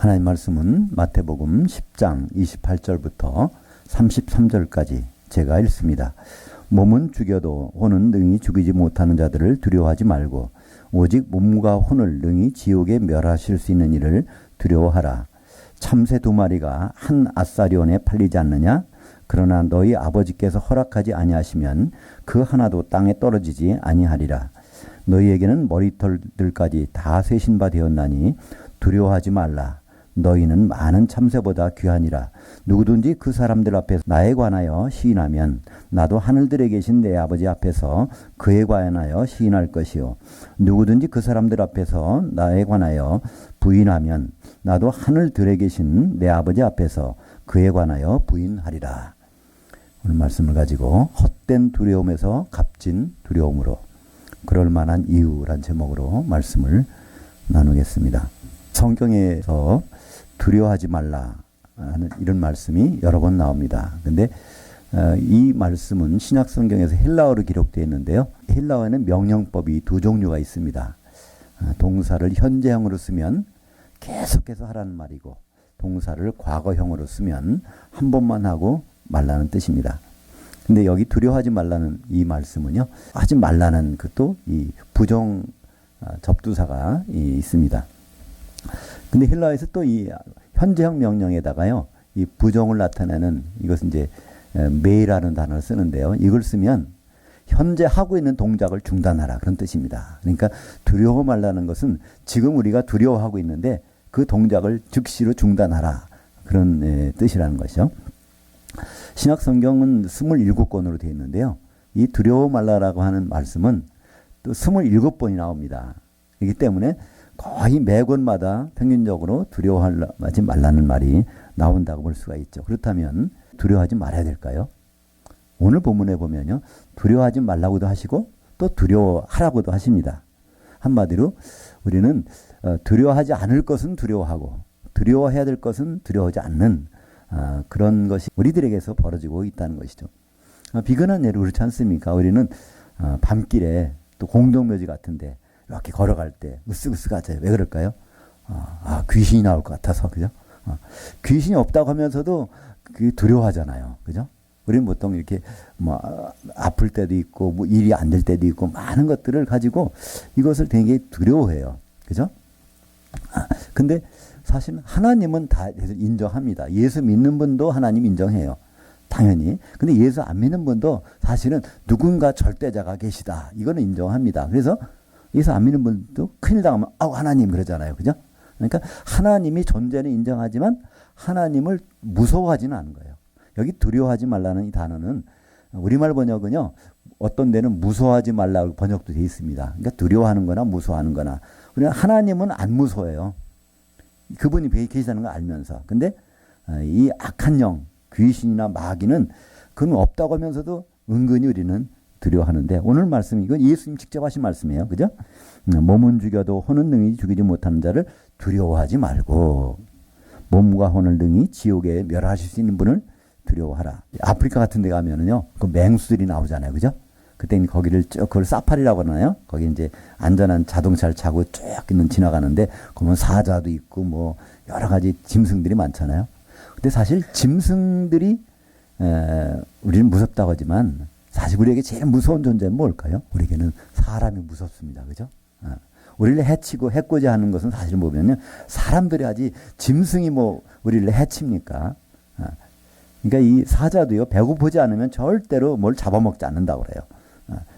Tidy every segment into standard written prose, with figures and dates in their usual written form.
하나님 말씀은 마태복음 10장 28절부터 33절까지 제가 읽습니다. 몸은 죽여도 혼은 능히 죽이지 못하는 자들을 두려워하지 말고 오직 몸과 혼을 능히 지옥에 멸하실 수 있는 이를 두려워하라. 참새 2마리가 한 아사리온에 팔리지 않느냐? 그러나 너희 아버지께서 허락하지 아니하시면 그 하나도 땅에 떨어지지 아니하리라. 너희에게는 머리털들까지 다 세신 바 되었나니 두려워하지 말라. 너희는 많은 참새보다 귀하니라. 누구든지 그 사람들 앞에서 나에 관하여 시인하면 나도 하늘들에 계신 내 아버지 앞에서 그에 관하여 시인할 것이요. 누구든지 그 사람들 앞에서 나에 관하여 부인하면 나도 하늘들에 계신 내 아버지 앞에서 그에 관하여 부인하리라. 오늘 말씀을 가지고 헛된 두려움에서 값진 두려움으로 그럴 만한 이유란 제목으로 말씀을 나누겠습니다. 성경에서 두려워하지 말라 하는 이런 말씀이 여러 번 나옵니다. 근데 이 말씀은 신약 성경에서 헬라어로 기록되어 있는데요. 헬라어에는 명령법이 2종류가 있습니다. 동사를 현재형으로 쓰면 계속해서 하라는 말이고 동사를 과거형으로 쓰면 한 번만 하고 말라는 뜻입니다. 근데 여기 두려워하지 말라는 이 말씀은요. 하지 말라는 그것도 이 부정 접두사가 있습니다. 근데 헬라어에서 또 이 현재형 명령에다가요. 이 부정을 나타내는 이것은 이제 메이라는 단어를 쓰는데요. 이걸 쓰면 현재 하고 있는 동작을 중단하라 그런 뜻입니다. 그러니까 두려워 말라는 것은 지금 우리가 두려워하고 있는데 그 동작을 즉시로 중단하라 그런 뜻이라는 것이죠. 신약 성경은 27권으로 되어 있는데요. 이 두려워 말라라고 하는 말씀은 또 27번이 나옵니다. 그렇기 때문에 거의 매 권마다 평균적으로 두려워하지 말라는 말이 나온다고 볼 수가 있죠. 그렇다면 두려워하지 말아야 될까요? 오늘 본문에 보면요. 두려워하지 말라고도 하시고 또 두려워하라고도 하십니다. 한마디로 우리는 두려워하지 않을 것은 두려워하고 두려워해야 될 것은 두려워하지 않는 그런 것이 우리들에게서 벌어지고 있다는 것이죠. 비근한 예로 그렇지 않습니까? 우리는 밤길에 또 공동묘지 같은데 이렇게 걸어갈 때 으쓱으쓱하죠. 왜 그럴까요? 귀신이 나올 것 같아서 그죠? 귀신이 없다고 하면서도 두려워하잖아요. 그죠? 우리는 보통 이렇게 뭐 아플 때도 있고 뭐 일이 안 될 때도 있고 많은 것들을 가지고 이것을 되게 두려워해요. 그죠? 근데 사실 하나님은 다 인정합니다. 예수 믿는 분도 하나님 인정해요. 당연히. 근데 예수 안 믿는 분도 사실은 누군가 절대자가 계시다. 이거는 인정합니다. 그래서 예수 안 믿는 분도 큰일 당하면 하나님 그러잖아요. 그죠? 그러니까 하나님이 존재는 인정하지만 하나님을 무서워하지는 않은 거예요. 여기 두려워하지 말라는 이 단어는 우리말 번역은요. 어떤 데는 무서워하지 말라고 번역도 되어 있습니다. 그러니까 두려워하는 거나 무서워하는 거나. 우리는 하나님은 안 무서워해요. 그분이 계시다는 걸 알면서. 근데 이 악한 영, 귀신이나 마귀는 그건 없다고 하면서도 은근히 우리는 두려워하는데 오늘 말씀 이건 예수님 직접 하신 말씀이에요. 그죠? 몸은 죽여도 혼은 능히 죽이지 못하는 자를 두려워하지 말고 몸과 혼을 능히 지옥에 멸하실 수 있는 분을 두려워하라. 아프리카 같은 데 가면은요. 그 맹수들이 나오잖아요. 그죠? 그때 거기를 쭉 그걸 사파리라고 하나요? 거기 이제 안전한 자동차를 타고 쭉 지나가는데 그러면 사자도 있고 뭐 여러 가지 짐승들이 많잖아요. 근데 사실 짐승들이 우리는 무섭다고 하지만 사실 우리에게 제일 무서운 존재는 뭘까요? 우리에게는 사람이 무섭습니다. 그죠? 우리를 해치고 해코지 하는 것은 사실 보면요. 사람들이 하지 짐승이 뭐 우리를 해칩니까? 그러니까 이 사자도요. 배고프지 않으면 절대로 뭘 잡아먹지 않는다고 그래요.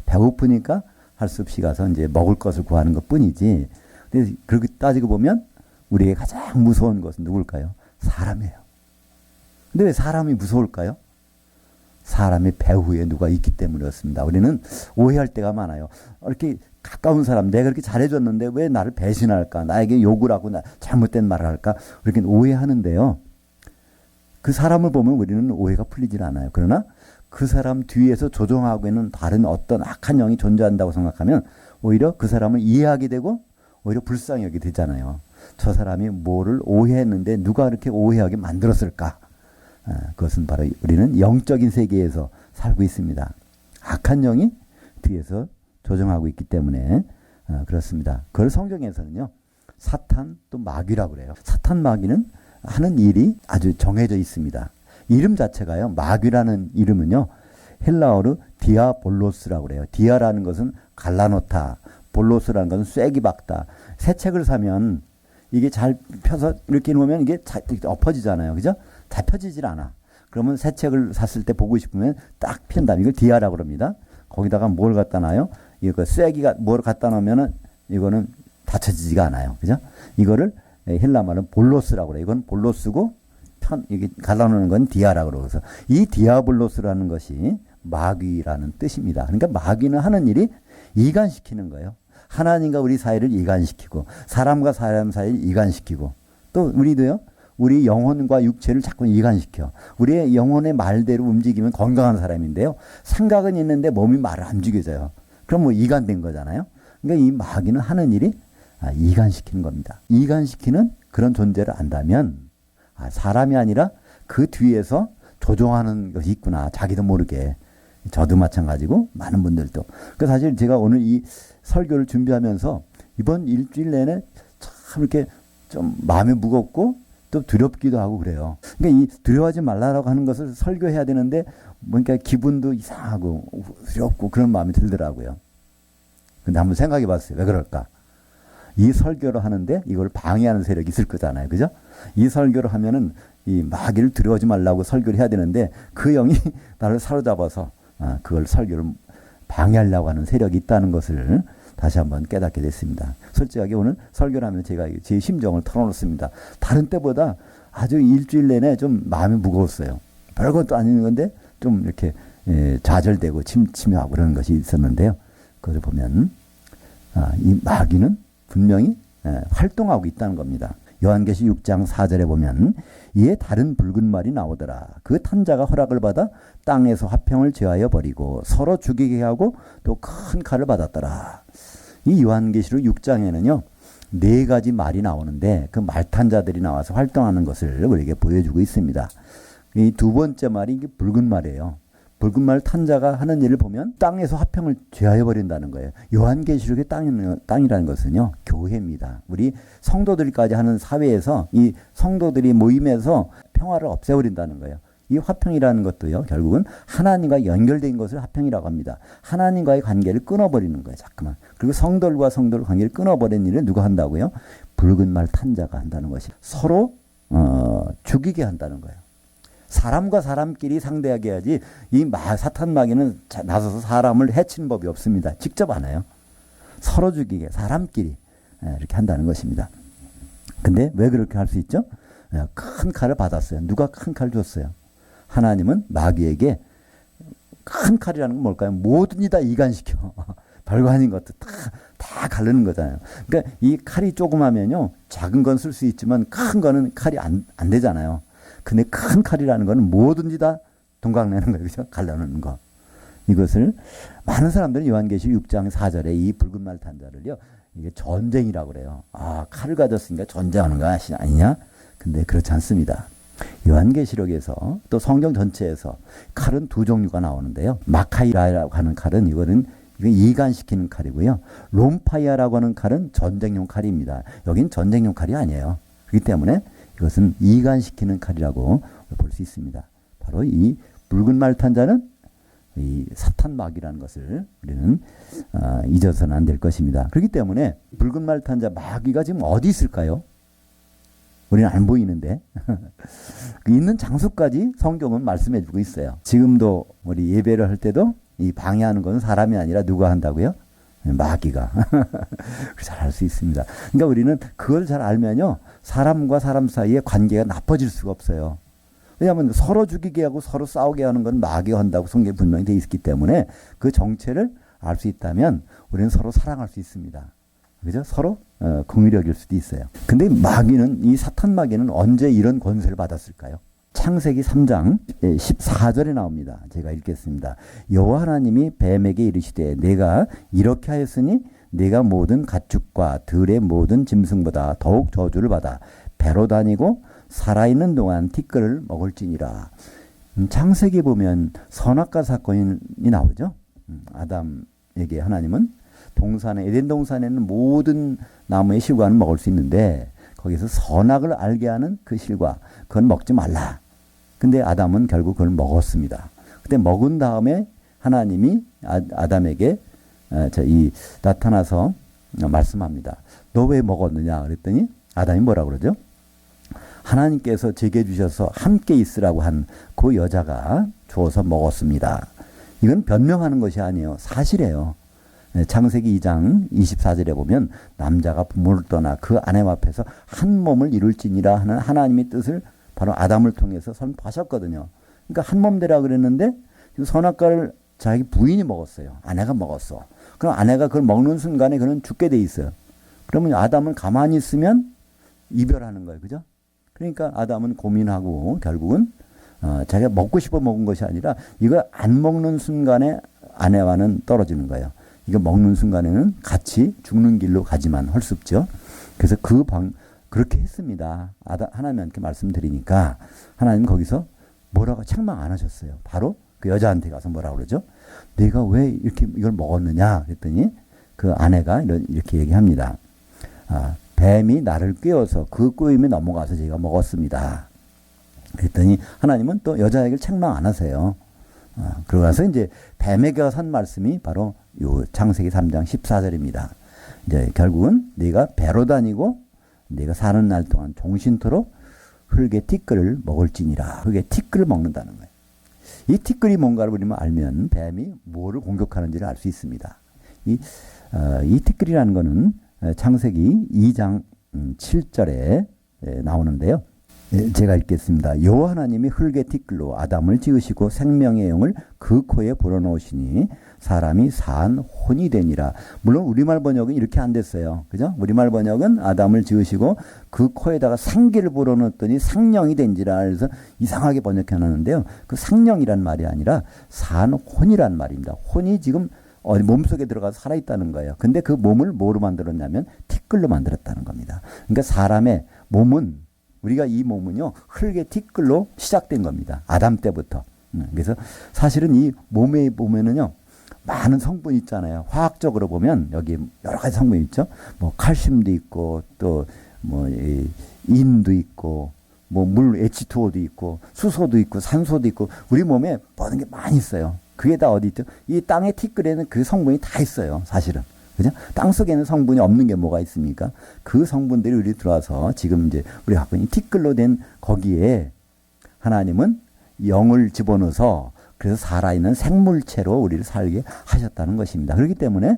배고프니까 할 수 없이 가서 이제 먹을 것을 구하는 것 뿐이지. 근데 그렇게 따지고 보면 우리에게 가장 무서운 것은 누굴까요? 사람이에요. 근데 왜 사람이 무서울까요? 사람의 배후에 누가 있기 때문이었습니다. 우리는 오해할 때가 많아요. 이렇게 가까운 사람, 내가 그렇게 잘해줬는데 왜 나를 배신할까? 나에게 욕을 하고 잘못된 말을 할까? 그렇게 오해하는데요. 그 사람을 보면 우리는 오해가 풀리질 않아요. 그러나 그 사람 뒤에서 조종하고 있는 다른 어떤 악한 영이 존재한다고 생각하면 오히려 그 사람을 이해하게 되고 오히려 불쌍히 여기게 되잖아요. 저 사람이 뭐를 오해했는데 누가 그렇게 오해하게 만들었을까? 그것은 바로 우리는 영적인 세계에서 살고 있습니다. 악한 영이 뒤에서 조정하고 있기 때문에 그렇습니다. 그걸 성경에서는요. 사탄 또 마귀라고 그래요. 사탄 마귀는 하는 일이 아주 정해져 있습니다. 이름 자체가요. 마귀라는 이름은요. 헬라어로 디아볼로스라고 그래요. 디아라는 것은 갈라놓다, 볼로스라는 것은 쐐기 박다. 새 책을 사면 이게 잘 펴서 이렇게 놓으면 이게 엎어지잖아요. 그죠? 다 펴지질 않아. 그러면 새 책을 샀을 때 보고 싶으면 딱 편다. 이걸 디아라고 그럽니다. 거기다가 뭘 갖다 놔요? 이거 쐐기가 뭘 갖다 놓으면은 이거는 닫혀지지가 않아요. 그죠? 이거를 헬라 말은 볼로스라고 그래요. 이건 볼로스고 이게 갈라놓는 건 디아라고 그래서 이 디아볼로스라는 것이 마귀라는 뜻입니다. 그러니까 마귀는 하는 일이 이간시키는 거예요. 하나님과 우리 사이를 이간시키고 사람과 사람 사이를 이간시키고 또 우리도요. 우리 영혼과 육체를 자꾸 이간시켜. 우리의 영혼의 말대로 움직이면 건강한 사람인데요. 생각은 있는데 몸이 말을 안 죽여져요. 그럼 뭐 이간된 거잖아요. 그러니까 이 마귀는 하는 일이 이간시키는 겁니다. 이간시키는 그런 존재를 안다면 사람이 아니라 그 뒤에서 조종하는 것이 있구나. 자기도 모르게. 저도 마찬가지고 많은 분들도. 그 사실 제가 오늘 이 설교를 준비하면서 이번 일주일 내내 참 이렇게 좀 마음이 무겁고 또 두렵기도 하고 그래요. 그러니까 이 두려워하지 말라라고 하는 것을 설교해야 되는데 뭔가 기분도 이상하고 두렵고 그런 마음이 들더라고요. 근데 한번 생각해 봤어요. 왜 그럴까? 이 설교를 하는데 이걸 방해하는 세력이 있을 거잖아요. 그죠? 이 설교를 하면은 이 마귀를 두려워하지 말라고 설교를 해야 되는데 그 영이 나를 사로잡아서 그걸 설교를 방해하려고 하는 세력이 있다는 것을 다시 한번 깨닫게 됐습니다. 솔직하게 오늘 설교를 하면 제가 제 심정을 털어놓습니다. 다른 때보다 아주 일주일 내내 좀 마음이 무거웠어요. 별것도 아닌 건데 좀 이렇게 좌절되고 침침하고 그런 것이 있었는데요. 그걸 보면 이 마귀는 분명히 활동하고 있다는 겁니다. 요한계시 6장 4절에 보면 이에 다른 붉은 말이 나오더라. 그 탄자가 허락을 받아 땅에서 화평을 제하여 버리고 서로 죽이게 하고 또 큰 칼을 받았더라. 이 요한계시록 6장에는요. 네 가지 말이 나오는데 그 말탄자들이 나와서 활동하는 것을 우리에게 보여주고 있습니다. 이 두 번째 말이 이게 붉은 말이에요. 붉은 말 탄자가 하는 일을 보면 땅에서 화평을 제하여 버린다는 거예요. 요한계시록의 땅이라는 것은요. 교회입니다. 우리 성도들까지 하는 사회에서 이 성도들이 모임에서 평화를 없애버린다는 거예요. 이 화평이라는 것도요. 결국은 하나님과 연결된 것을 화평이라고 합니다. 하나님과의 관계를 끊어버리는 거예요. 자꾸만. 그리고 성도들과 성도들 관계를 끊어버리는 일을 누가 한다고요? 붉은 말 탄자가 한다는 것이 서로 죽이게 한다는 거예요. 사람과 사람끼리 상대하게 해야지 이 사탄 마귀는 나서서 사람을 해치는 법이 없습니다. 직접 안 해요. 서로 죽이게 사람끼리 이렇게 한다는 것입니다. 근데 왜 그렇게 할 수 있죠? 큰 칼을 받았어요. 누가 큰 칼 줬어요? 하나님은 마귀에게 큰 칼이라는 건 뭘까요? 뭐든지 다 이간시켜. 별거 아닌 것도 다 가르는 거잖아요. 그러니까 이 칼이 조그마면요. 작은 건 쓸 수 있지만 큰 거는 칼이 안 되잖아요. 근데 큰 칼이라는 거는 뭐든지 다 동강내는 거예요. 그죠? 갈라놓는 거. 이것을 많은 사람들은 요한계시 6장 4절에 이 붉은 말 탄자를요. 이게 전쟁이라고 그래요. 칼을 가졌으니까 전쟁하는 거 아니냐? 근데 그렇지 않습니다. 요한계시록에서 또 성경 전체에서 칼은 두 종류가 나오는데요. 마카이라라고 하는 칼은 이건 이간시키는 칼이고요. 롬파이아라고 하는 칼은 전쟁용 칼입니다. 여긴 전쟁용 칼이 아니에요. 그렇기 때문에 이것은 이간시키는 칼이라고 볼 수 있습니다. 바로 이 붉은 말 탄자는 이 사탄 마귀라는 것을 우리는 잊어서는 안 될 것입니다. 그렇기 때문에 붉은 말 탄자 마귀가 지금 어디 있을까요? 우리는 안 보이는데 있는 장소까지 성경은 말씀해 주고 있어요. 지금도 우리 예배를 할 때도 이 방해하는 것은 사람이 아니라 누가 한다고요? 마귀가. 잘 알 수 있습니다. 그러니까 우리는 그걸 잘 알면요. 사람과 사람 사이의 관계가 나빠질 수가 없어요. 왜냐하면 서로 죽이게 하고 서로 싸우게 하는 건 마귀가 한다고 성경에 분명히 되어 있기 때문에 그 정체를 알 수 있다면 우리는 서로 사랑할 수 있습니다. 그죠? 서로 긍휼히 여길 수도 있어요. 근데 마귀는 이 사탄 마귀는 언제 이런 권세를 받았을까요? 창세기 3장 14절에 나옵니다. 제가 읽겠습니다. 여호와 하나님이 뱀에게 이르시되 내가 이렇게 하였으니 네가 모든 가축과 들의 모든 짐승보다 더욱 저주를 받아 배로 다니고 살아있는 동안 티끌을 먹을지니라. 창세기 보면 선악과 사건이 나오죠. 아담에게 하나님은 동산에 에덴 동산에는 모든 나무의 실과는 먹을 수 있는데 거기서 선악을 알게 하는 그 실과 그건 먹지 말라. 근데 아담은 결국 그걸 먹었습니다. 근데 먹은 다음에 하나님이 아담에게 나타나서 말씀합니다. 너 왜 먹었느냐 그랬더니 아담이 뭐라 그러죠? 하나님께서 제게 주셔서 함께 있으라고 한 그 여자가 주어서 먹었습니다. 이건 변명하는 것이 아니에요. 사실이에요. 창세기 2장 24절에 보면 남자가 부모를 떠나 그 아내 앞에서 한 몸을 이룰지니라 하는 하나님의 뜻을 바로 아담을 통해서 선포하셨거든요. 그러니까 한 몸 되라 그랬는데 선악과를 자기 부인이 먹었어요. 아내가 먹었어. 그럼 아내가 그걸 먹는 순간에 그는 죽게 돼 있어요. 그러면 아담은 가만히 있으면 이별하는 거예요. 그죠? 그러니까 아담은 고민하고 결국은 자기가 먹고 싶어 먹은 것이 아니라 이거 안 먹는 순간에 아내와는 떨어지는 거예요. 이거 먹는 순간에는 같이 죽는 길로 가지만 할 수 없죠. 그래서 그렇게 했습니다. 하나님한테 말씀드리니까 하나님 거기서 뭐라고 책망 안 하셨어요. 바로 그 여자한테 가서 뭐라 그러죠? 내가 왜 이렇게 이걸 먹었느냐 그랬더니 그 아내가 이렇게 얘기합니다. 뱀이 나를 꿰어서 그 꼬임에 넘어가서 제가 먹었습니다. 그랬더니 하나님은 또 여자에게 책망 안 하세요. 그러고 나서 이제 뱀에게 선 말씀이 바로 요 창세기 3장 14절입니다. 이제 결국은 네가 배로 다니고 네가 사는 날 동안 종신토록 흙의 티끌을 먹을지니라. 흙의 티끌을 먹는다는 거예요. 이 티끌이 뭔가를 우리만 알면 뱀이 뭐를 공격하는지를 알 수 있습니다. 이 티끌이라는 것은 창세기 2장 7절에 나오는데요. 제가 읽겠습니다. 여호와 하나님이 흙의 티끌로 아담을 지으시고 생명의 영을 그 코에 불어넣으시니 사람이 산 혼이 되니라. 물론 우리말 번역은 이렇게 안 됐어요. 그죠? 우리말 번역은 아담을 지으시고 그 코에다가 생기를 불어넣었더니 상령이 된지라. 그래서 이상하게 번역해 놨는데요. 그 상령이란 말이 아니라 산 혼이란 말입니다. 혼이 지금 몸속에 들어가서 살아있다는 거예요. 근데 그 몸을 뭐로 만들었냐면 티끌로 만들었다는 겁니다. 그러니까 사람의 몸은 우리가 이 몸은요 흙의 티끌로 시작된 겁니다. 아담 때부터. 그래서 사실은 이 몸에 보면은요 많은 성분이 있잖아요. 화학적으로 보면 여기 여러 가지 성분이 있죠. 뭐 칼슘도 있고 또 뭐 인도 있고 뭐 물 H2O도 있고 수소도 있고 산소도 있고 우리 몸에 모든 게 많이 있어요. 그게 다 어디 있죠? 이 땅의 티끌에는 그 성분이 다 있어요. 사실은. 그죠? 땅 속에는 성분이 없는 게 뭐가 있습니까? 그 성분들이 우리 들어와서 지금 이제 우리가 갖고 있는 티끌로 된 거기에 하나님은 영을 집어넣어서 그래서 살아있는 생물체로 우리를 살게 하셨다는 것입니다. 그렇기 때문에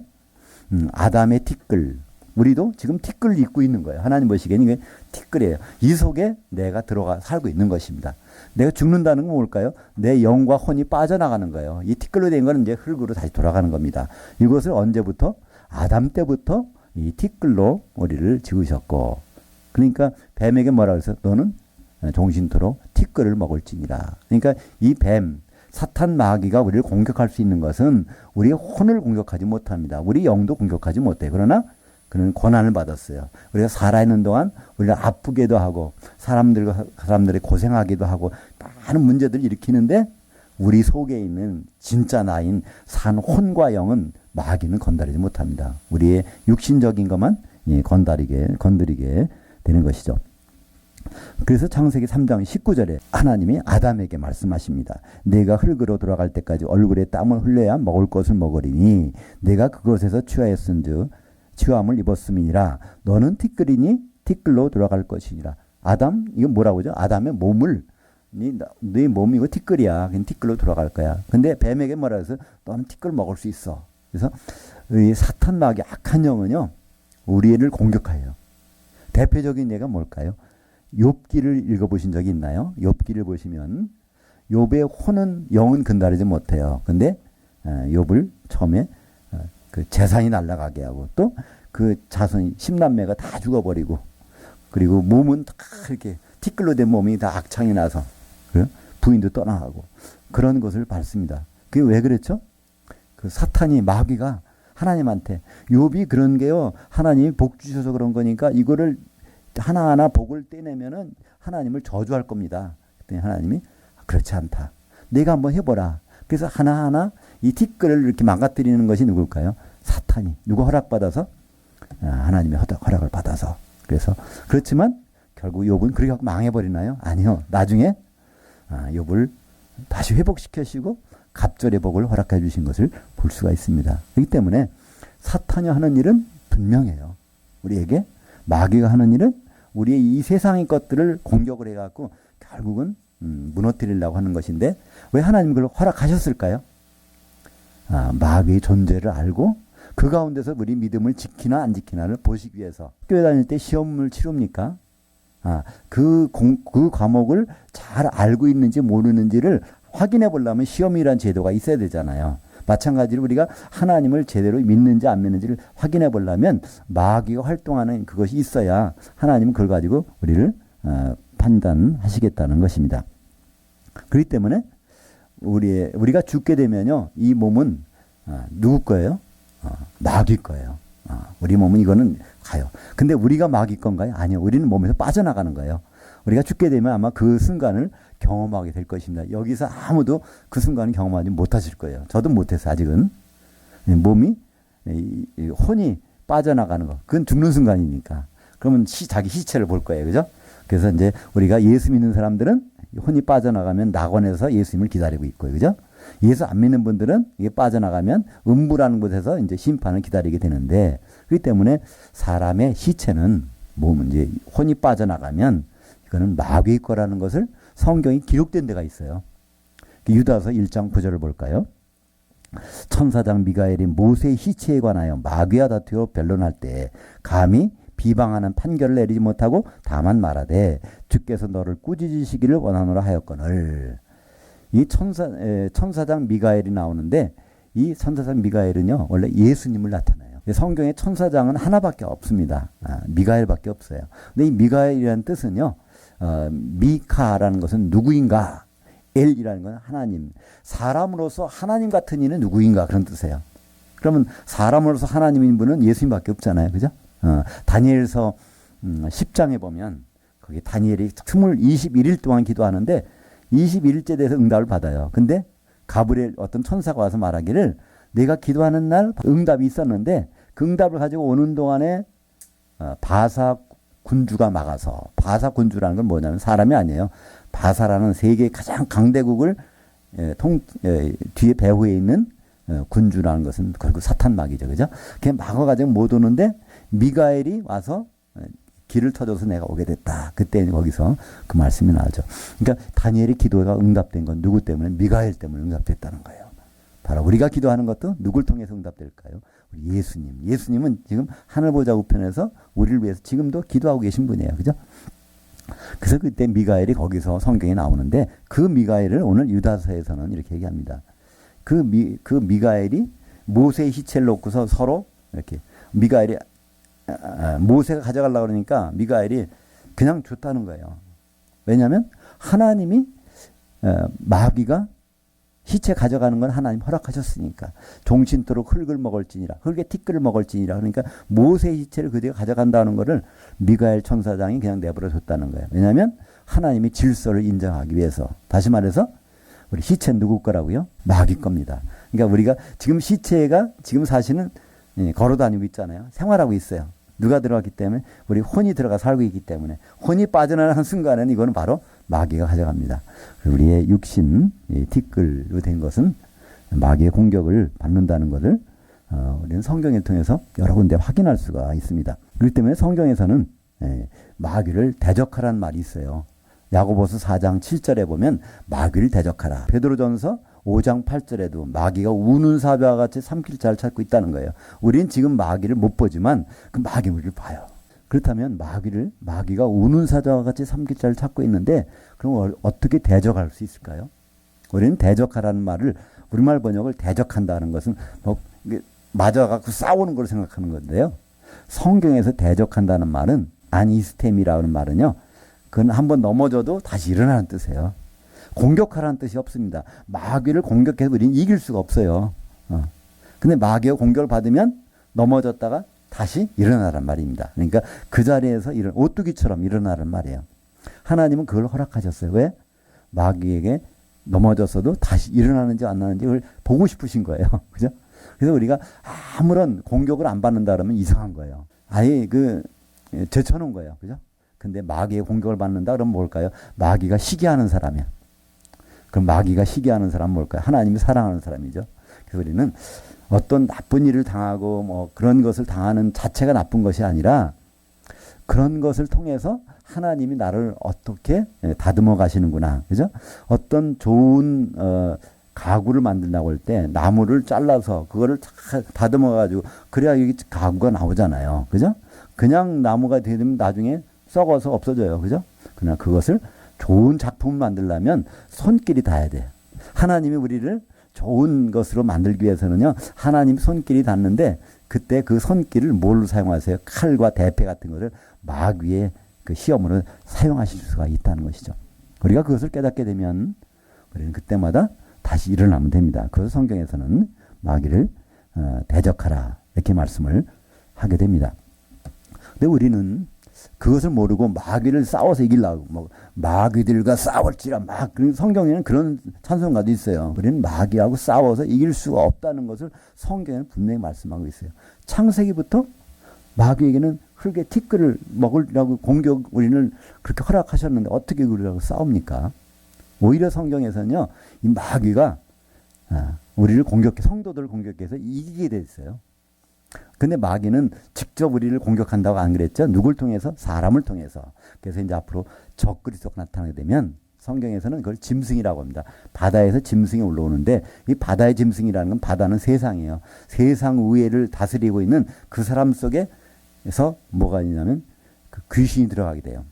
아담의 티끌, 우리도 지금 티끌을 입고 있는 거예요. 하나님 보시기에는 이게 티끌이에요. 이 속에 내가 들어가 살고 있는 것입니다. 내가 죽는다는 건 뭘까요? 내 영과 혼이 빠져나가는 거예요. 이 티끌로 된 거는 이제 흙으로 다시 돌아가는 겁니다. 이것을 언제부터? 아담 때부터 이 티끌로 우리를 지으셨고, 그러니까 뱀에게 뭐라 그래서 너는 종신토록 티끌을 먹을지니라. 그러니까 이 뱀, 사탄 마귀가 우리를 공격할 수 있는 것은 우리의 혼을 공격하지 못합니다. 우리 영도 공격하지 못해요. 그러나 그는 권한을 받았어요. 우리가 살아있는 동안 우리가 아프게도 하고 사람들이 고생하기도 하고 많은 문제들을 일으키는데 우리 속에 있는 진짜 나인 산 혼과 영은 마귀는 건드리지 못합니다. 우리의 육신적인 것만 건드리게 되는 것이죠. 그래서 창세기 3장 19절에 하나님이 아담에게 말씀하십니다. 내가 흙으로 돌아갈 때까지 얼굴에 땀을 흘려야 먹을 것을 먹으리니 내가 그것에서 취함을 입었음이니라. 너는 티끌이니 티끌로 돌아갈 것이니라. 아담, 이건 뭐라고 하죠? 아담의 몸을 네 몸이 이거 티끌이야. 그냥 티끌로 돌아갈 거야. 근데 뱀에게 뭐라 해서 너는 티끌 먹을 수 있어. 그래서 이 사탄 마귀 악한 영은요 우리를 공격해요. 대표적인 예가 뭘까요? 욥기를 읽어보신 적이 있나요? 욥기를 보시면 욥의 혼은 영은 근다르지 못해요. 근데 욥을 처음에 그 재산이 날아가게 하고 또 그 자손이 10남매가 다 죽어버리고 그리고 몸은 다 이렇게 티끌로 된 몸이 다 악창이 나서 부인도 떠나가고 그런 것을 봤습니다. 그게 왜 그랬죠? 그 사탄이 마귀가 하나님한테 욥이 그런 게요 하나님이 복 주셔서 그런 거니까 이거를 하나하나 복을 떼내면은 하나님을 저주할 겁니다. 그랬더니 하나님이 그렇지 않다. 내가 한번 해보라. 그래서 하나하나 이 티끌을 이렇게 망가뜨리는 것이 누굴까요? 사탄이 누가 허락받아서 하나님의 허락을 받아서. 그래서 그렇지만 결국 욥은 그렇게 하고 망해버리나요? 아니요. 나중에 욥을 다시 회복시키시고 갑절의 복을 허락해 주신 것을 볼 수가 있습니다. 그렇기 때문에 사탄이 하는 일은 분명해요. 우리에게 마귀가 하는 일은 우리의 이 세상의 것들을 공격을 해갖고 결국은 무너뜨리려고 하는 것인데 왜 하나님 그걸 허락하셨을까요? 마귀의 존재를 알고 그 가운데서 우리 믿음을 지키나 안 지키나를 보시기 위해서. 학교에 다닐 때 시험을 치릅니까? 그 과목을 잘 알고 있는지 모르는지를 확인해 보려면 시험이란 제도가 있어야 되잖아요. 마찬가지로 우리가 하나님을 제대로 믿는지 안 믿는지를 확인해 보려면 마귀가 활동하는 그것이 있어야 하나님은 그걸 가지고 우리를 판단하시겠다는 것입니다. 그렇기 때문에 우리가 죽게 되면요, 이 몸은 누구 거예요? 마귀 거예요. 우리 몸은 이거는 가요. 근데 우리가 마귀 건가요? 아니요. 우리는 몸에서 빠져나가는 거예요. 우리가 죽게 되면 아마 그 순간을 경험하게 될 것입니다. 여기서 아무도 그 순간을 경험하지 못하실 거예요. 저도 못해서 아직은. 몸이 혼이 빠져나가는 거. 그건 죽는 순간이니까. 그러면 자기 시체를 볼 거예요. 그죠? 그래서 이제 우리가 예수 믿는 사람들은 혼이 빠져나가면 낙원에서 예수님을 기다리고 있고요. 그죠? 예수 안 믿는 분들은 이게 빠져나가면 음부라는 곳에서 이제 심판을 기다리게 되는데, 그렇기 때문에 사람의 시체는 이제 혼이 빠져나가면 이거는 마귀의 거라는 것을 성경이 기록된 데가 있어요. 유다서 1장 9절을 볼까요? 천사장 미가엘이 모세의 시체에 관하여 마귀와 다투어 변론할 때 감히 비방하는 판결을 내리지 못하고 다만 말하되 주께서 너를 꾸짖으시기를 원하노라 하였거늘. 이 천사장 미가엘이 나오는데 이 천사장 미가엘은요 원래 예수님을 나타내요. 성경에 천사장은 하나밖에 없습니다. 미가엘밖에 없어요. 근데 이 미가엘이라는 뜻은요 미카라는 것은 누구인가, 엘이라는 건 하나님, 사람으로서 하나님 같은 이는 누구인가 그런 뜻이에요. 그러면 사람으로서 하나님인 분은 예수님밖에 없잖아요. 그죠? 다니엘서 10장에 보면 거기 다니엘이 21일 동안 기도하는데 21일째 돼서 응답을 받아요. 근데 가브리엘 어떤 천사가 와서 말하기를 내가 기도하는 날 응답이 있었는데 그 응답을 가지고 오는 동안에 바사 군주가 막아서, 바사 군주라는 건 뭐냐면 사람이 아니에요. 바사라는 세계의 가장 강대국을 뒤에 배후에 있는 군주라는 것은 결국 사탄 마귀죠. 그죠? 걔 막아가지고 못 오는데 미가엘이 와서 길을 터줘서 내가 오게 됐다. 그때 거기서 그 말씀이 나오죠. 그러니까 다니엘의 기도가 응답된 건 누구 때문에? 미가엘 때문에 응답됐다는 거예요. 바로 우리가 기도하는 것도 누굴 통해서 응답될까요? 우리 예수님. 예수님은 지금 하늘 보좌 우편에서 우리를 위해서 지금도 기도하고 계신 분이에요. 그죠? 그래서 그때 미가엘이 거기서 성경에 나오는데 그 미가엘을 오늘 유다서에서는 이렇게 얘기합니다. 그 미가엘이 모세의 시체를 놓고서 서로 이렇게 미가엘이 모세가 가져가려고 그러니까 미가엘이 그냥 줬다는 거예요. 왜냐하면 하나님이 마귀가 시체 가져가는 건 하나님 허락하셨으니까 종신토록 흙을 먹을지니라, 흙의 티끌을 먹을지니라. 그러니까 모세의 시체를 그대가 가져간다는 것을 미가엘 천사장이 그냥 내버려 줬다는 거예요. 왜냐하면 하나님이 질서를 인정하기 위해서. 다시 말해서 우리 시체는 누구 거라고요? 마귀 겁니다. 그러니까 우리가 지금 시체가 지금 사실은 걸어 다니고 있잖아요. 생활하고 있어요. 누가 들어갔기 때문에? 우리 혼이 들어가 살고 있기 때문에. 혼이 빠져나가는 순간에는 이거는 바로 마귀가 가져갑니다. 우리의 육신, 티끌로 된 것은 마귀의 공격을 받는다는 것을 우리는 성경을 통해서 여러 군데 확인할 수가 있습니다. 그렇기 때문에 성경에서는 마귀를 대적하라는 말이 있어요. 야고보서 4장 7절에 보면 마귀를 대적하라. 베드로전서 5장 8절에도 마귀가 우는 사자와 같이 삼킬 자를 찾고 있다는 거예요. 우리는 지금 마귀를 못 보지만 그 마귀를 봐요. 그렇다면 마귀가 우는 사자와 같이 삼킬 자를 찾고 있는데 그럼 어떻게 대적할 수 있을까요? 우리는 대적하라는 말을 우리말 번역을 대적한다는 것은 맞아갖고 싸우는 걸 생각하는 건데요. 성경에서 대적한다는 말은 아니스템이라는 말은요. 그건 한번 넘어져도 다시 일어나는 뜻이에요. 공격하라는 뜻이 없습니다. 마귀를 공격해서 우리는 이길 수가 없어요. 근데 마귀가 공격을 받으면 넘어졌다가 다시 일어나란 말입니다. 그러니까 그 자리에서 오뚜기처럼 일어나란 말이에요. 하나님은 그걸 허락하셨어요. 왜? 마귀에게 넘어졌어도 다시 일어나는지 안 나는지 그걸 보고 싶으신 거예요. 그죠? 그래서 우리가 아무런 공격을 안 받는다 그러면 이상한 거예요. 아예 제쳐놓은 거예요. 그죠? 근데 마귀의 공격을 받는다 그러면 뭘까요? 마귀가 시기하는 사람이야. 그럼 마귀가 시기하는 사람은 뭘까요? 하나님이 사랑하는 사람이죠. 그래서 우리는 어떤 나쁜 일을 당하고 뭐 그런 것을 당하는 자체가 나쁜 것이 아니라 그런 것을 통해서 하나님이 나를 어떻게 다듬어 가시는구나. 그죠? 어떤 좋은 가구를 만들려고 할 때 나무를 잘라서 그거를 다듬어 가지고 그래야 이게 가구가 나오잖아요. 그죠? 그냥 나무가 되면 나중에 썩어서 없어져요. 그죠? 그러나 그것을 좋은 작품을 만들려면 손길이 닿아야 돼요. 하나님이 우리를 좋은 것으로 만들기 위해서는요, 하나님 손길이 닿는데 그때 그 손길을 뭘로 사용하세요? 칼과 대패 같은 것을 마귀의 그 시험으로 사용하실 수가 있다는 것이죠. 우리가 그것을 깨닫게 되면 우리는 그때마다 다시 일어나면 됩니다. 그래서 성경에서는 마귀를 대적하라 이렇게 말씀을 하게 됩니다. 근데 우리는 그것을 모르고 마귀를 싸워서 이기려고 마귀들과 싸울지라 성경에는 그런 찬송가도 있어요. 우리는 마귀하고 싸워서 이길 수가 없다는 것을 성경에는 분명히 말씀하고 있어요. 창세기부터 마귀에게는 흙의 티끌을 먹으려고 우리는 그렇게 허락하셨는데 어떻게 우리라고 싸웁니까? 오히려 성경에서는요, 이 마귀가 우리를 성도들을 공격해서 이기게 돼 있어요. 근데 마귀는 직접 우리를 공격한다고 안 그랬죠? 누굴 통해서? 사람을 통해서. 그래서 이제 앞으로 적그리스도가 나타나게 되면 성경에서는 그걸 짐승이라고 합니다. 바다에서 짐승이 올라오는데 이 바다의 짐승이라는 건 바다는 세상이에요. 세상 우애를 다스리고 있는 그 사람 속에서 뭐가 있냐면 그 귀신이 들어가게 돼요.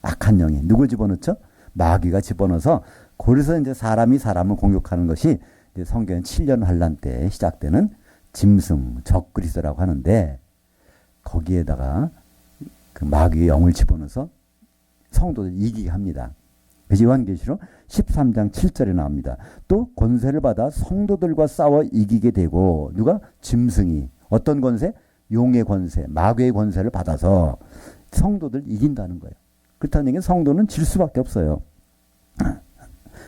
악한 영이. 누굴 집어넣죠? 마귀가 집어넣어서 그래서 이제 사람이 사람을 공격하는 것이 이제 성경 7년 환란 때 시작되는 짐승, 적그리스도라고 하는데 거기에다가 그 마귀의 영을 집어넣어서 성도들 이기게 합니다. 그래서 요한계시록 13장 7절에 나옵니다. 또 권세를 받아 성도들과 싸워 이기게 되고 누가? 짐승이. 어떤 권세? 용의 권세, 마귀의 권세를 받아서 성도들 이긴다는 거예요. 그렇다는 얘기는 성도는 질 수밖에 없어요.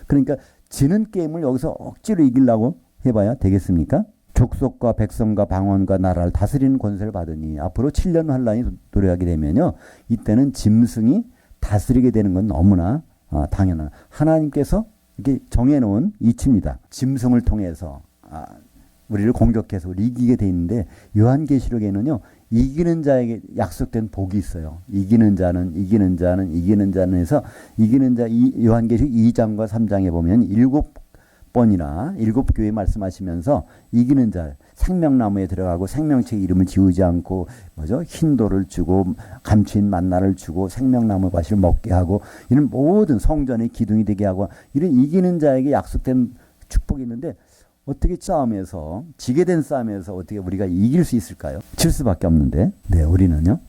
그러니까 지는 게임을 여기서 억지로 이기려고 해봐야 되겠습니까? 족속과 백성과 방언과 나라를 다스리는 권세를 받으니 앞으로 7년 환란이 도래하게 되면요. 이때는 짐승이 다스리게 되는 건 너무나 당연한 하나님께서 이렇게 정해놓은 이치입니다. 짐승을 통해서 우리를 공격해서 우리 이기게 돼 있는데 요한계시록에는요. 이기는 자에게 약속된 복이 있어요. 이기는 자는 해서 이기는 자 요한계시록 2장과 3장에 보면 7번이나 7교회 말씀하시면서 이기는 자 생명나무에 들어가고 생명책 이름을 지우지 않고 흰돌을 주고 감추인 만나를 주고 생명나무 과실을 먹게 하고 이런 모든 성전의 기둥이 되게 하고 이런 이기는 자에게 약속된 축복이 있는데 어떻게 싸움에서 지게 된 싸움에서 어떻게 우리가 이길 수 있을까요? 질 수밖에 없는데 네, 우리는요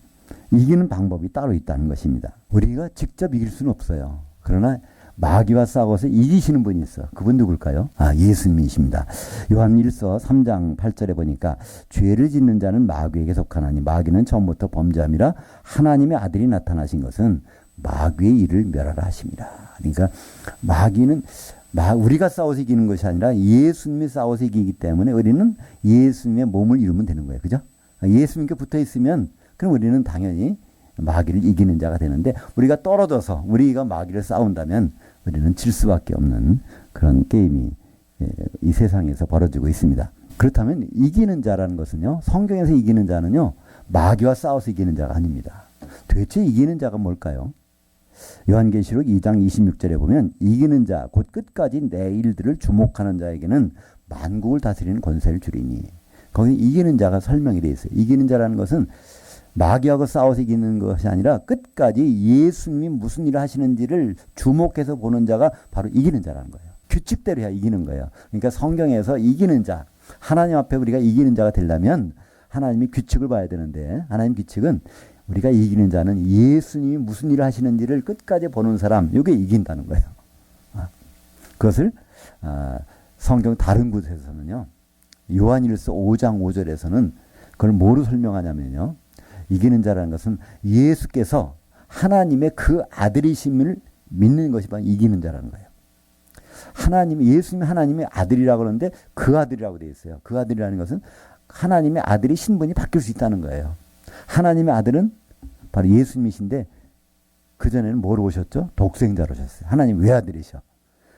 이기는 방법이 따로 있다는 것입니다. 우리가 직접 이길 수는 없어요. 그러나 마귀와 싸워서 이기시는 분이 있어. 그분 누굴까요? 예수님이십니다. 요한 1서 3장 8절에 보니까 죄를 짓는 자는 마귀에게 속하나니 마귀는 처음부터 범죄함이라 하나님의 아들이 나타나신 것은 마귀의 일을 멸하라 하십니다. 그러니까 마귀는 우리가 싸워서 이기는 것이 아니라 예수님이 싸워서 이기기 때문에 우리는 예수님의 몸을 이루면 되는 거예요. 그죠? 예수님께 붙어 있으면 그럼 우리는 당연히 마귀를 이기는 자가 되는데 우리가 떨어져서 우리가 마귀를 싸운다면 우리는 질 수밖에 없는 그런 게임이 이 세상에서 벌어지고 있습니다. 그렇다면 이기는 자라는 것은요. 성경에서 이기는 자는요. 마귀와 싸워서 이기는 자가 아닙니다. 도대체 이기는 자가 뭘까요? 요한계시록 2장 26절에 보면 이기는 자 곧 끝까지 내 일들을 주목하는 자에게는 만국을 다스리는 권세를 주리니 거기 이기는 자가 설명이 되어 있어요. 이기는 자라는 것은 마귀하고 싸워서 이기는 것이 아니라 끝까지 예수님이 무슨 일을 하시는지를 주목해서 보는 자가 바로 이기는 자라는 거예요. 규칙대로 해야 이기는 거예요. 그러니까 성경에서 이기는 자, 하나님 앞에 우리가 이기는 자가 되려면 하나님이 규칙을 봐야 되는데 하나님 규칙은 우리가 이기는 자는 예수님이 무슨 일을 하시는지를 끝까지 보는 사람, 이게 이긴다는 거예요. 그것을 성경 다른 곳에서는요. 요한일서 5장 5절에서는 그걸 뭐로 설명하냐면요. 이기는 자라는 것은 예수께서 하나님의 그 아들이심을 믿는 것이 바로 이기는 자라는 거예요. 하나님이 예수님이 하나님의 아들이라고 그러는데 그 아들이라고 되어 있어요. 그 아들이라는 것은 하나님의 아들이 신분이 바뀔 수 있다는 거예요. 하나님의 아들은 바로 예수님이신데 그전에는 뭐로 오셨죠? 독생자로 오셨어요. 하나님 외아들이셔.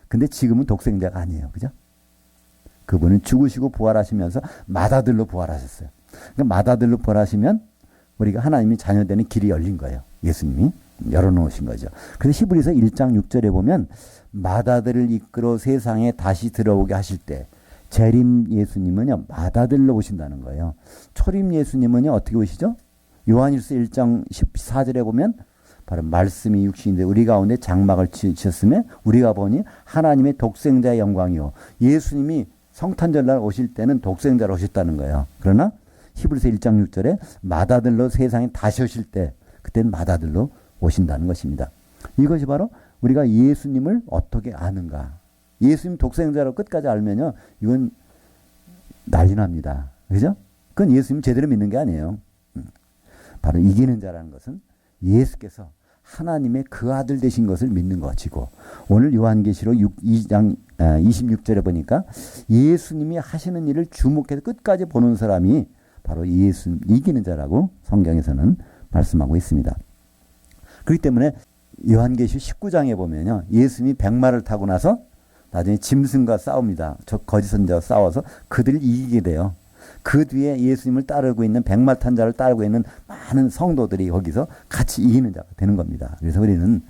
근데 지금은 독생자가 아니에요. 그죠? 그분은 죽으시고 부활하시면서 맏아들로 부활하셨어요. 그러니까 맏아들로 부활하시면 우리가 하나님이 자녀되는 길이 열린 거예요. 예수님이 열어놓으신 거죠. 그래서 히브리서 1장 6절에 보면 맏아들을 이끌어 세상에 다시 들어오게 하실 때 재림 예수님은요 맏아들로 오신다는 거예요. 초림 예수님은요 어떻게 오시죠? 요한일서 1장 14절에 보면 바로 말씀이 육신인데 우리 가운데 장막을 지었으며 우리가 보니 하나님의 독생자의 영광이요. 예수님이 성탄절날 오실 때는 독생자로 오셨다는 거예요. 그러나 히브리서 1장 6절에 맏아들로 세상에 다시 오실 때 그때는 맏아들로 오신다는 것입니다. 이것이 바로 우리가 예수님을 어떻게 아는가. 예수님 독생자로 끝까지 알면요. 이건 난리 납니다. 그죠? 그건 예수님 제대로 믿는 게 아니에요. 바로 이기는 자라는 것은 예수께서 하나님의 그 아들 되신 것을 믿는 것이고 오늘 요한계시록 2장 26절에 보니까 예수님이 하시는 일을 주목해서 끝까지 보는 사람이 바로 예수 이기는 자라고 성경에서는 말씀하고 있습니다. 그렇기 때문에 요한계시록 19장에 보면요. 예수님이 백마를 타고 나서 나중에 짐승과 싸웁니다. 저 거짓 선지자와 싸워서 그들을 이기게 돼요. 그 뒤에 예수님을 따르고 있는 백마 탄 자를 따르고 있는 많은 성도들이 거기서 같이 이기는 자가 되는 겁니다. 그래서 우리는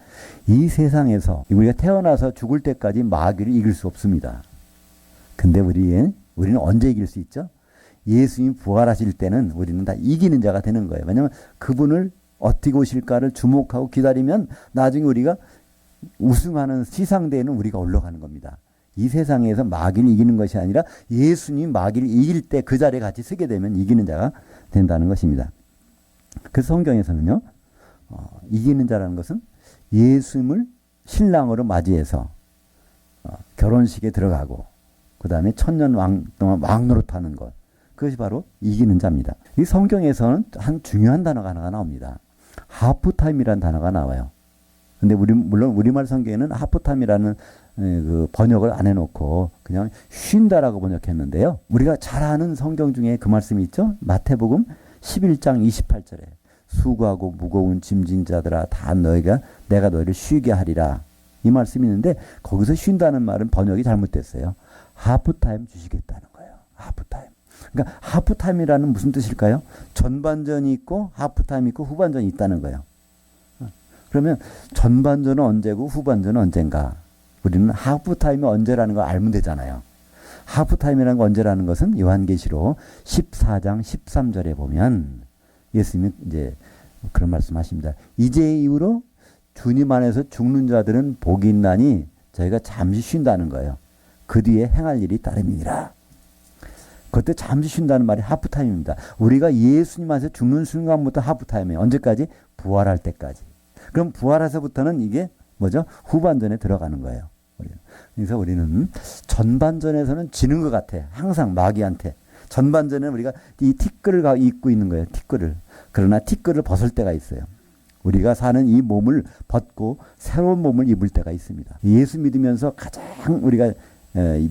이 세상에서 우리가 태어나서 죽을 때까지 마귀를 이길 수 없습니다. 근데 우리는 언제 이길 수 있죠? 예수님이 부활하실 때는 우리는 다 이기는 자가 되는 거예요. 왜냐하면 그분을 어떻게 오실까를 주목하고 기다리면 나중에 우리가 우승하는 시상대에는 우리가 올라가는 겁니다. 이 세상에서 마귀를 이기는 것이 아니라 예수님이 마귀를 이길 때 그 자리에 같이 서게 되면 이기는 자가 된다는 것입니다. 그래서 성경에서는요. 이기는 자라는 것은 예수님을 신랑으로 맞이해서 결혼식에 들어가고 그 다음에 천년 동안 왕노릇하는 것. 그것이 바로 이기는 자입니다. 이 성경에서는 한 중요한 단어가 하나가 나옵니다. 하프타임이라는 단어가 나와요. 근데 물론 우리말 성경에는 하프타임이라는 그 번역을 안 해놓고 그냥 쉰다라고 번역했는데요. 우리가 잘 아는 성경 중에 그 말씀이 있죠. 마태복음 11장 28절에 수고하고 무거운 짐진 자들아 다 내가 너희를 쉬게 하리라. 이 말씀이 있는데 거기서 쉰다는 말은 번역이 잘못됐어요. 하프타임 주시겠다는 거예요. 하프타임. 그러니까 하프타임이라는 무슨 뜻일까요? 전반전이 있고 하프타임이 있고 후반전이 있다는 거예요. 그러면 전반전은 언제고 후반전은 언젠가? 우리는 하프타임이 언제라는 걸 알면 되잖아요. 하프타임이라는 거 언제라는 것은 요한계시록 14장 13절에 보면 예수님이 이제 그런 말씀하십니다. 이제 이후로 주님 안에서 죽는 자들은 복이 있나니 저희가 잠시 쉰다는 거예요. 그 뒤에 행할 일이 따름이니라. 그때 잠시 쉰다는 말이 하프타임입니다. 우리가 예수님 안에서 죽는 순간부터 하프타임이에요. 언제까지? 부활할 때까지. 그럼 부활해서부터는 이게 뭐죠? 후반전에 들어가는 거예요. 그래서 우리는 전반전에서는 지는 것 같아. 항상 마귀한테. 전반전에는 우리가 이 티끌을 입고 있는 거예요. 티끌을. 그러나 티끌을 벗을 때가 있어요. 우리가 사는 이 몸을 벗고 새로운 몸을 입을 때가 있습니다. 예수 믿으면서 가장 우리가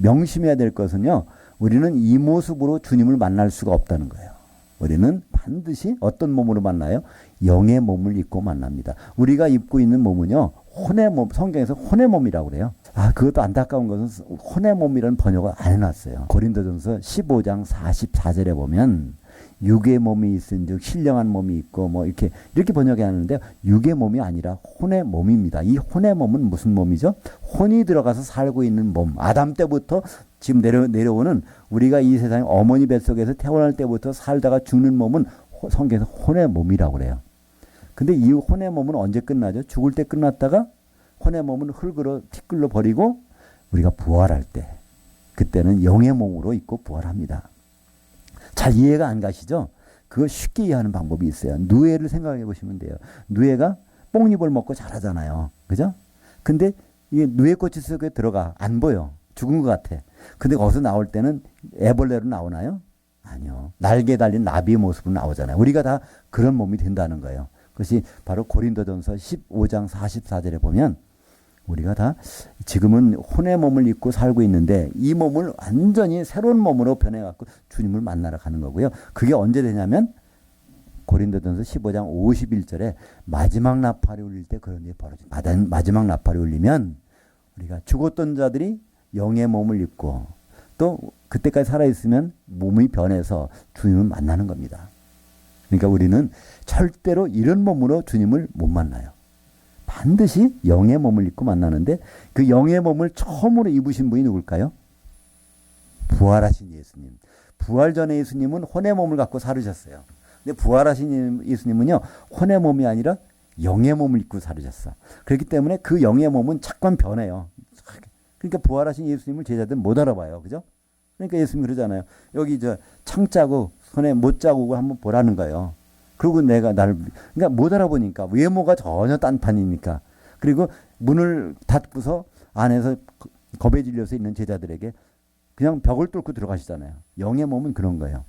명심해야 될 것은요. 우리는 이 모습으로 주님을 만날 수가 없다는 거예요. 우리는 반드시 어떤 몸으로 만나요? 영의 몸을 입고 만납니다. 우리가 입고 있는 몸은요. 혼의 몸, 성경에서 혼의 몸이라고 그래요. 그것도 안타까운 것은 혼의 몸이라는 번역을 안 해놨어요. 고린도전서 15장 44절에 보면 육의 몸이 있은즉 신령한 몸이 있고 뭐 이렇게 번역해 하는데 육의 몸이 아니라 혼의 몸입니다. 이 혼의 몸은 무슨 몸이죠? 혼이 들어가서 살고 있는 몸. 아담 때부터 지금 내려오는 우리가 이 세상에 어머니 뱃속에서 태어날 때부터 살다가 죽는 몸은 성경에서 혼의 몸이라고 그래요. 근데 이 혼의 몸은 언제 끝나죠? 죽을 때 끝났다가 혼의 몸은 흙으로 티끌로 버리고 우리가 부활할 때 그때는 영의 몸으로 있고 부활합니다. 잘 이해가 안 가시죠? 그거 쉽게 이해하는 방법이 있어요. 누에를 생각해 보시면 돼요. 누에가 뽕잎을 먹고 자라잖아요. 그죠? 근데 이게 누에꽃이 속에 들어가 안 보여. 죽은 것 같아. 근데 거기서 나올 때는 애벌레로 나오나요? 아니요. 날개 달린 나비의 모습으로 나오잖아요. 우리가 다 그런 몸이 된다는 거예요. 그것이 바로 고린도전서 15장 44절에 보면 우리가 다 지금은 혼의 몸을 입고 살고 있는데 이 몸을 완전히 새로운 몸으로 변해갖고 주님을 만나러 가는 거고요. 그게 언제 되냐면 고린도전서 15장 51절에 마지막 나팔이 울릴 때 그런 일이 벌어집니다. 마지막 나팔이 울리면 우리가 죽었던 자들이 영의 몸을 입고 또 그때까지 살아있으면 몸이 변해서 주님을 만나는 겁니다. 그러니까 우리는 절대로 이런 몸으로 주님을 못 만나요. 반드시 영의 몸을 입고 만나는데 그 영의 몸을 처음으로 입으신 분이 누굴까요? 부활하신 예수님. 부활 전에 예수님은 혼의 몸을 갖고 살으셨어요. 근데 부활하신 예수님은요, 혼의 몸이 아니라 영의 몸을 입고 살으셨어. 그렇기 때문에 그 영의 몸은 자꾸만 변해요. 그러니까 부활하신 예수님을 제자들 못 알아봐요. 그죠? 그러니까 예수님 그러잖아요. 여기 창자국, 손에 못자국을 한번 보라는 거예요. 그리고 그러니까 못 알아보니까 외모가 전혀 딴판이니까. 그리고 문을 닫고서 안에서 겁에 질려서 있는 제자들에게 그냥 벽을 뚫고 들어가시잖아요. 영의 몸은 그런 거예요.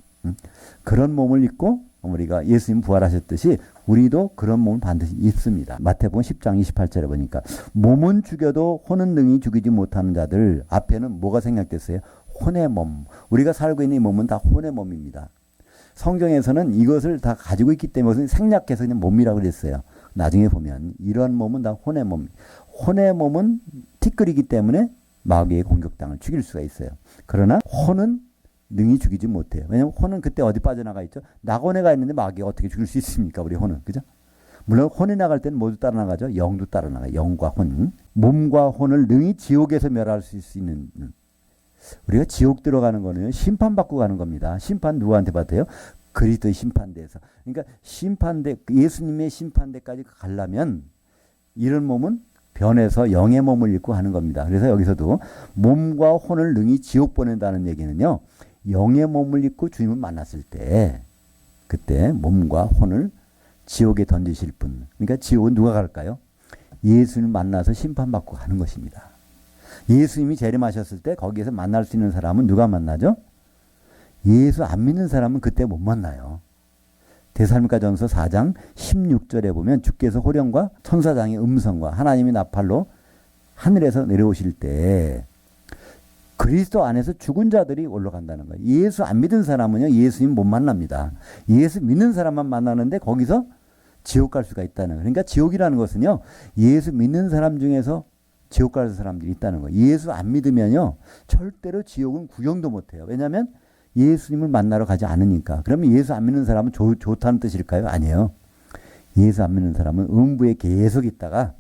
그런 몸을 입고 우리가 예수님 부활하셨듯이 우리도 그런 몸을 반드시 입습니다. 마태복음 10장 28절에 보니까 몸은 죽여도 혼은 능히 죽이지 못하는 자들 앞에는 뭐가 생략됐어요? 혼의 몸. 우리가 살고 있는 이 몸은 다 혼의 몸입니다. 성경에서는 이것을 다 가지고 있기 때문에 생략해서 그냥 몸이라고 그랬어요. 나중에 보면 이러한 몸은 다 혼의 몸. 혼의 몸은 티끌이기 때문에 마귀의 공격당을 죽일 수가 있어요. 그러나 혼은 능히 죽이지 못해요. 왜냐하면 혼은 그때 어디 빠져나가 있죠? 낙원에 가 있는데 마귀가 어떻게 죽일 수 있습니까? 우리 혼은. 그죠? 물론 혼이 나갈 때는 모두 따라 나가죠. 영도 따라 나가요. 영과 혼. 몸과 혼을 능히 지옥에서 멸할 수 있는. 우리가 지옥 들어가는 거는 심판받고 가는 겁니다. 심판 누구한테 받아요? 그리스도의 심판대에서. 그러니까 예수님의 심판대까지 가려면 이런 몸은 변해서 영의 몸을 입고 하는 겁니다. 그래서 여기서도 몸과 혼을 능히 지옥 보낸다는 얘기는요. 영의 몸을 입고 주님을 만났을 때 그때 몸과 혼을 지옥에 던지실 분. 그러니까 지옥은 누가 갈까요? 예수님을 만나서 심판받고 가는 것입니다. 예수님이 재림하셨을 때 거기에서 만날 수 있는 사람은 누가 만나죠? 예수 안 믿는 사람은 그때 못 만나요. 데살로니가전서 4장 16절에 보면 주께서 호령과 천사장의 음성과 하나님의 나팔로 하늘에서 내려오실 때 그리스도 안에서 죽은 자들이 올라간다는 거예요. 예수 안 믿은 사람은요, 예수님 못 만납니다. 예수 믿는 사람만 만나는데 거기서 지옥 갈 수가 있다는 거예요. 그러니까 지옥이라는 것은요, 예수 믿는 사람 중에서 지옥 갈 사람들이 있다는 거예요. 예수 안 믿으면요, 절대로 지옥은 구경도 못 해요. 왜냐하면 예수님을 만나러 가지 않으니까. 그러면 예수 안 믿는 사람은 좋다는 뜻일까요? 아니에요. 예수 안 믿는 사람은 음부에 계속 있다가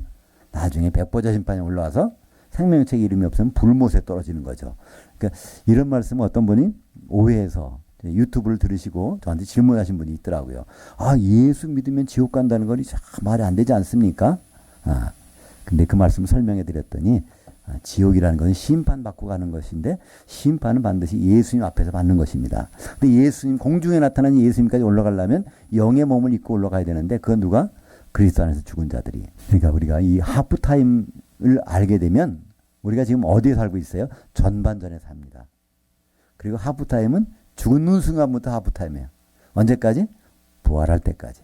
나중에 백보자 심판에 올라와서 생명책 이름이 없으면 불못에 떨어지는 거죠. 그러니까 이런 말씀은 어떤 분이 오해해서 유튜브를 들으시고 저한테 질문하신 분이 있더라고요. 아, 예수 믿으면 지옥 간다는 거니 말이 안 되지 않습니까? 근데 그 말씀을 설명해 드렸더니 지옥이라는 것은 심판받고 가는 것인데 심판은 반드시 예수님 앞에서 받는 것입니다. 근데 예수님, 공중에 나타나는 예수님까지 올라가려면 영의 몸을 입고 올라가야 되는데 그건 누가? 그리스도 안에서 죽은 자들이. 그러니까 우리가 이 하프타임을 알게 되면 우리가 지금 어디에 살고 있어요? 전반전에 삽니다. 그리고 하프타임은 죽는 순간부터 하프타임이에요. 언제까지? 부활할 때까지.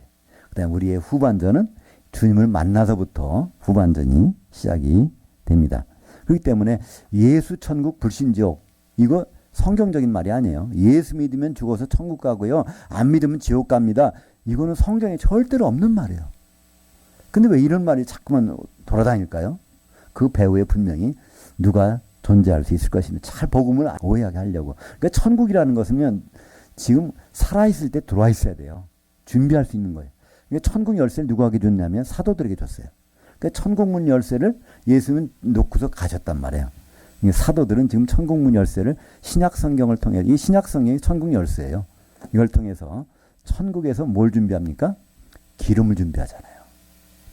그 다음에 우리의 후반전은 주님을 만나서부터 후반전이 시작이 됩니다. 그렇기 때문에 예수 천국 불신지옥, 이거 성경적인 말이 아니에요. 예수 믿으면 죽어서 천국 가고요, 안 믿으면 지옥 갑니다. 이거는 성경에 절대로 없는 말이에요. 근데 왜 이런 말이 자꾸만 돌아다닐까요? 그 배후에 분명히 누가 존재할 수 있을 것입니다. 잘 복음을 오해하게 하려고. 그러니까 천국이라는 것은요, 지금 살아있을 때 들어와 있어야 돼요. 준비할 수 있는 거예요. 그러니까 천국 열쇠를 누구에게 줬냐면 사도들에게 줬어요. 그러니까 천국문 열쇠를 예수는 놓고서 가셨단 말이에요. 그러니까 사도들은 지금 천국문 열쇠를 신약 성경을 통해, 이 신약 성경이 천국 열쇠예요. 이걸 통해서 천국에서 뭘 준비합니까? 기름을 준비하잖아요.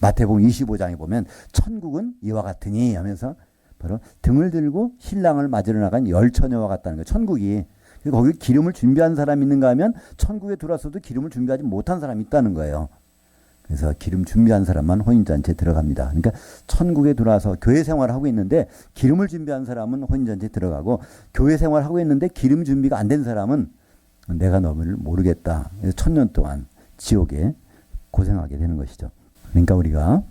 마태복음 25장에 보면 천국은 이와 같으니 하면서 바로 등을 들고 신랑을 맞으러 나간 열처녀와 같다는 거예요. 천국이. 거기 기름을 준비한 사람이 있는가 하면 천국에 들어와서도 기름을 준비하지 못한 사람이 있다는 거예요. 그래서 기름 준비한 사람만 혼인잔치에 들어갑니다. 그러니까 천국에 들어와서 교회 생활을 하고 있는데 기름을 준비한 사람은 혼인잔치에 들어가고, 교회 생활을 하고 있는데 기름 준비가 안 된 사람은 내가 너를 모르겠다. 그래서 1000년 동안 지옥에 고생하게 되는 것이죠. 그러니까 우리가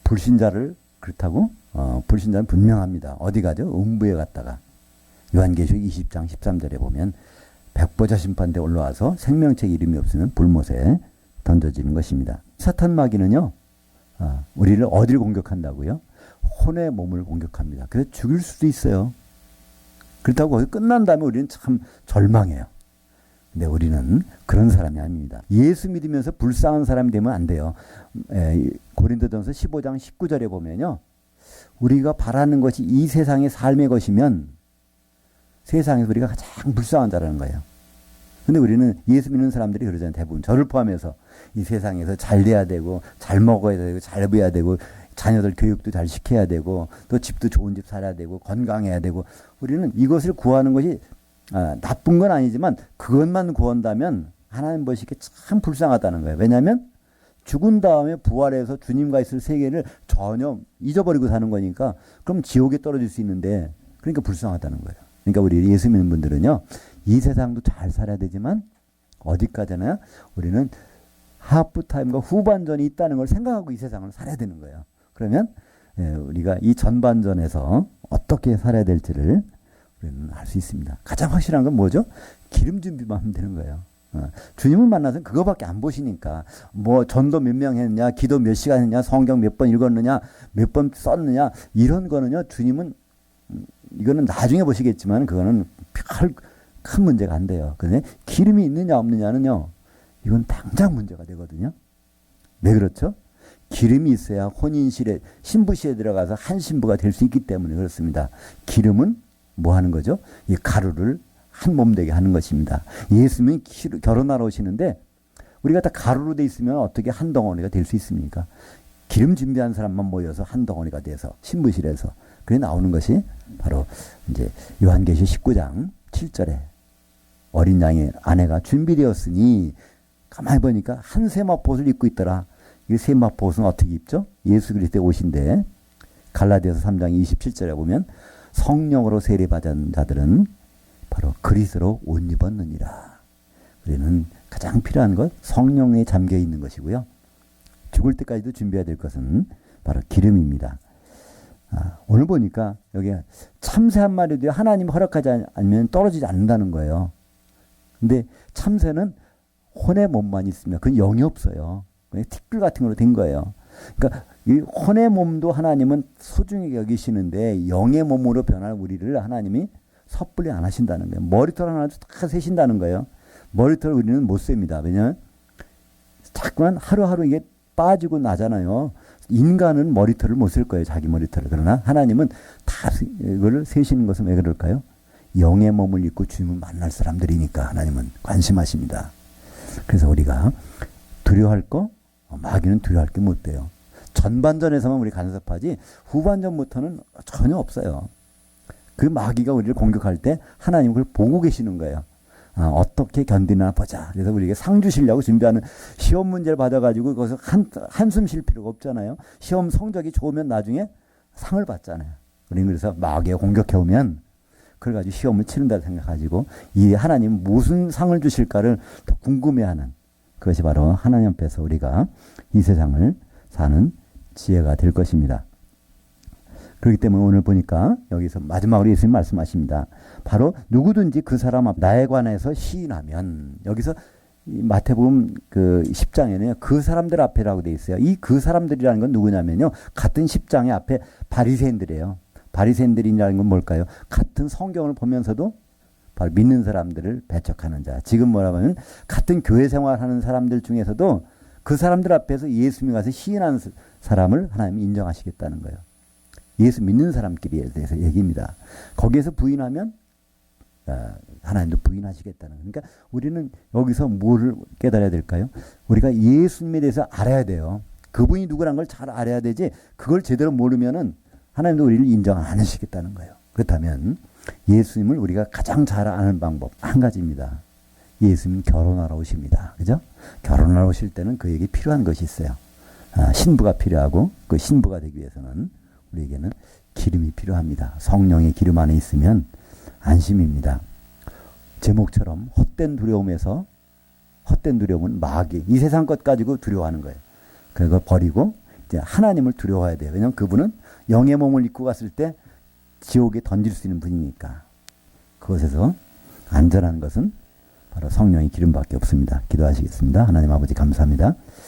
불신자를 그렇다고 불신자는 분명합니다. 어디 가죠? 음부에 갔다가 요한계시록 20장 13절에 보면 백보자 심판대 올라와서 생명책 이름이 없으면 불못에 던져지는 것입니다. 사탄 마귀는요, 우리를 어디를 공격한다고요? 혼의 몸을 공격합니다. 그래서 죽일 수도 있어요. 그렇다고 거기 끝난 다음에 우리는 참 절망해요. 근데 우리는 그런 사람이 아닙니다. 예수 믿으면서 불쌍한 사람이 되면 안 돼요. 고린도전서 15장 19절에 보면요, 우리가 바라는 것이 이 세상의 삶의 것이면 세상에서 우리가 가장 불쌍한 자라는 거예요. 근데 우리는 예수 믿는 사람들이 그러잖아요. 대부분 저를 포함해서 이 세상에서 잘 돼야 되고 잘 먹어야 되고 잘 입어야 되고 자녀들 교육도 잘 시켜야 되고 또 집도 좋은 집 살아야 되고 건강해야 되고, 우리는 이것을 구하는 것이 나쁜 건 아니지만 그것만 구한다면 하나님 보시기에 참 불쌍하다는 거예요. 왜냐하면 죽은 다음에 부활해서 주님과 있을 세계를 전혀 잊어버리고 사는 거니까 그럼 지옥에 떨어질 수 있는데, 그러니까 불쌍하다는 거예요. 그러니까 우리 예수 믿는 분들은요, 이 세상도 잘 살아야 되지만 어디까지나 우리는 하프타임과 후반전이 있다는 걸 생각하고 이 세상을 살아야 되는 거예요. 그러면 우리가 이 전반전에서 어떻게 살아야 될지를 우리는 알 수 있습니다. 가장 확실한 건 뭐죠? 기름 준비만 하면 되는 거예요. 주님을 만나서 그거밖에 안 보시니까 뭐 전도 몇 명 했느냐, 기도 몇 시간 했느냐, 성경 몇 번 읽었느냐, 몇 번 썼느냐, 이런 거는요, 주님은 이거는 나중에 보시겠지만 그거는 큰 문제가 안 돼요. 근데 기름이 있느냐 없느냐는요, 이건 당장 문제가 되거든요. 왜 그렇죠? 기름이 있어야 혼인실에, 신부실에 들어가서 한 신부가 될 수 있기 때문에 그렇습니다. 기름은 뭐 하는 거죠? 이 가루를 한 몸 되게 하는 것입니다. 예수님이 결혼하러 오시는데 우리가 다 가루로 돼 있으면 어떻게 한 덩어리가 될 수 있습니까? 기름 준비한 사람만 모여서 한 덩어리가 돼서 신부실에서 그래 나오는 것이 바로 이제 요한계시록 19장 7절에 어린 양의 아내가 준비되었으니, 가만히 보니까 한 세마포옷을 입고 있더라. 이 세마포옷은 어떻게 입죠? 예수 그리스도의 옷인데, 갈라디아서 3장 27절에 보면 성령으로 세례받은 자들은 바로 그리스도로 옷 입었느니라. 우리는 가장 필요한 것 성령에 잠겨 있는 것이고요. 죽을 때까지도 준비해야 될 것은 바로 기름입니다. 오늘 보니까 여기 참새 한 마리도 하나님 허락하지 않으면 떨어지지 않는다는 거예요. 근데 참새는 혼의 몸만 있으면 그건 영이 없어요. 그냥 티끌 같은 걸로 된 거예요. 그러니까 이 혼의 몸도 하나님은 소중히 여기시는데 영의 몸으로 변할 우리를 하나님이 섣불리 안 하신다는 거예요. 머리털 하나도 다 세신다는 거예요. 머리털 우리는 못 셉니다. 왜냐하면 자꾸만 하루하루 이게 빠지고 나잖아요. 인간은 머리털을 못 쓸 거예요. 자기 머리털을. 그러나 하나님은 다 이거를 세시는 것은 왜 그럴까요? 영의 몸을 입고 주님을 만날 사람들이니까 하나님은 관심하십니다. 그래서 우리가 두려워할 거, 마귀는 두려워할 게 못 돼요. 전반전에서만 우리 간섭하지 후반전부터는 전혀 없어요. 그 마귀가 우리를 공격할 때 하나님 그걸 보고 계시는 거예요. 어떻게 견디나 보자. 그래서 우리에게 상 주시려고 준비하는 시험 문제를 받아가지고 거기서 한숨 쉴 필요가 없잖아요. 시험 성적이 좋으면 나중에 상을 받잖아요. 우리는 그래서 마귀가 공격해오면 그걸 가지고 시험을 치른다 생각하시고 이 하나님 무슨 상을 주실까를 더 궁금해하는 그것이 바로 하나님 앞에서 우리가 이 세상을 사는 지혜가 될 것입니다. 그렇기 때문에 오늘 보니까 여기서 마지막으로 예수님 말씀하십니다. 바로 누구든지 그 사람 앞 나에 관해서 시인하면, 여기서 마태복음 그 10장에는 그 사람들 앞에라고 돼 있어요. 이 그 사람들이라는 건 누구냐면요, 같은 10장의 앞에 바리새인들이에요. 바리새인들이라는 건 뭘까요? 같은 성경을 보면서도 바로 믿는 사람들을 배척하는 자. 지금 뭐라고 하면 같은 교회 생활하는 사람들 중에서도 그 사람들 앞에서 예수님이 가서 시인하는 사람을 하나님이 인정하시겠다는 거예요. 예수 믿는 사람끼리에 대해서 얘기입니다. 거기에서 부인하면 하나님도 부인하시겠다는. 그러니까 우리는 여기서 뭐를 깨달아야 될까요? 우리가 예수님에 대해서 알아야 돼요. 그분이 누구란 걸 잘 알아야 되지, 그걸 제대로 모르면은 하나님도 우리를 인정 안 하시겠다는 거예요. 그렇다면 예수님을 우리가 가장 잘 아는 방법 한 가지입니다. 예수님 결혼하러 오십니다. 그죠? 결혼하러 오실 때는 그에게 필요한 것이 있어요. 신부가 필요하고, 그 신부가 되기 위해서는 우리에게는 기름이 필요합니다. 성령의 기름 안에 있으면 안심입니다. 제목처럼 헛된 두려움에서, 헛된 두려움은 마귀, 이 세상 것 가지고 두려워하는 거예요. 그거 버리고 이제 하나님을 두려워해야 돼요. 왜냐하면 그분은 영의 몸을 입고 갔을 때 지옥에 던질 수 있는 분이니까 그것에서 안전한 것은 바로 성령의 기름밖에 없습니다. 기도하시겠습니다. 하나님 아버지 감사합니다.